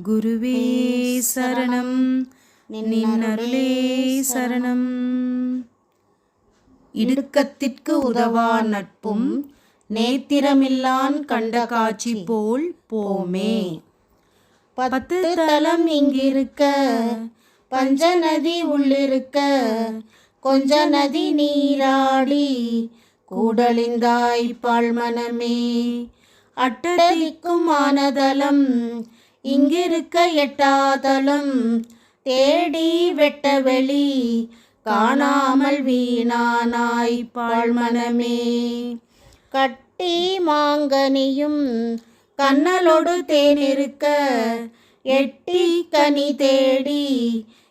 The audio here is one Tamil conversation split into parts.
குருவே சரணம், நின்னருளே சரணம். இடுக்கத்திற்கு உதவா நட்பும் நேத்திரமில்லான் கண்ட காட்சி போல் போமே. 10 தலம் இங்கிருக்க, பஞ்சநதி உள்ளிருக்க, கொஞ்ச நதி நீராடி கூடலிந்தாய் பாழ்மனமே. அட்டதிக்கும் ஆனதலம் இங்கிருக்க எட்டாதலம், தேடி வெட்ட வெளி காணாமல் வீணானாய் பாழ்மனமே. கட்டி மாங்கனியும் கண்ணலோடு தேனிருக்க, எட்டி கனி தேடி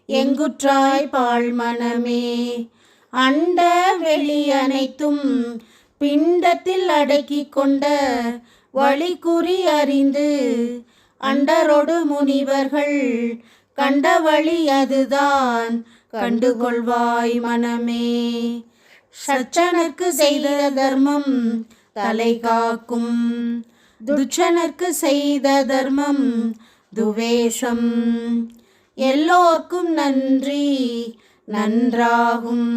எங்குற்றாய் பாழ்மனமே. அண்ட வெளி அனைத்தும் பிண்டத்தில் அடக்கி கொண்ட வழி குறி அறிந்து, அண்டரோடு முனிவர்கள் கண்ட வழி அதுதான் கண்டுகொள்வாய் மனமே. சச்சனர்க்கு செய்த தர்மம் தலை காக்கும், துச்சனர்க்கு செய்த தர்மம் துவேஷம். எல்லோர்க்கும் நன்றி நன்றாகும்,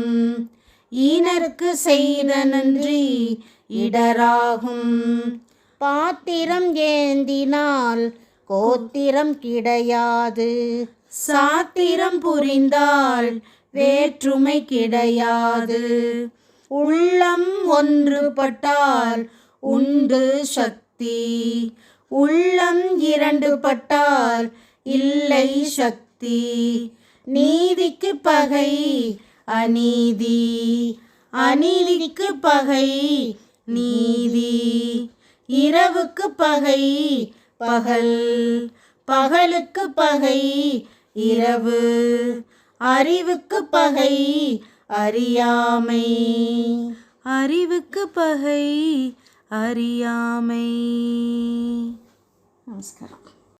ஈனருக்கு செய்த நன்றி இடராகும். பாத்திரம் ஏந்தினால் கோத்திரம் கிடையாது, சாத்திரம் புரிந்தால் வேற்றுமை கிடையாது. உள்ளம் ஒன்றுபட்டால் உண்டு சக்தி, உள்ளம் இரண்டுபட்டால் இல்லை சக்தி. நீதிக்கு பகை அநீதி, அநீதிக்கு பகை நீதி. இரவுக்கு பகை பகல், பகலுக்கு பகை இரவு. அறிவுக்கு பகை அறியாமை, அறிவுக்கு பகை அறியாமை. நமஸ்காரம்.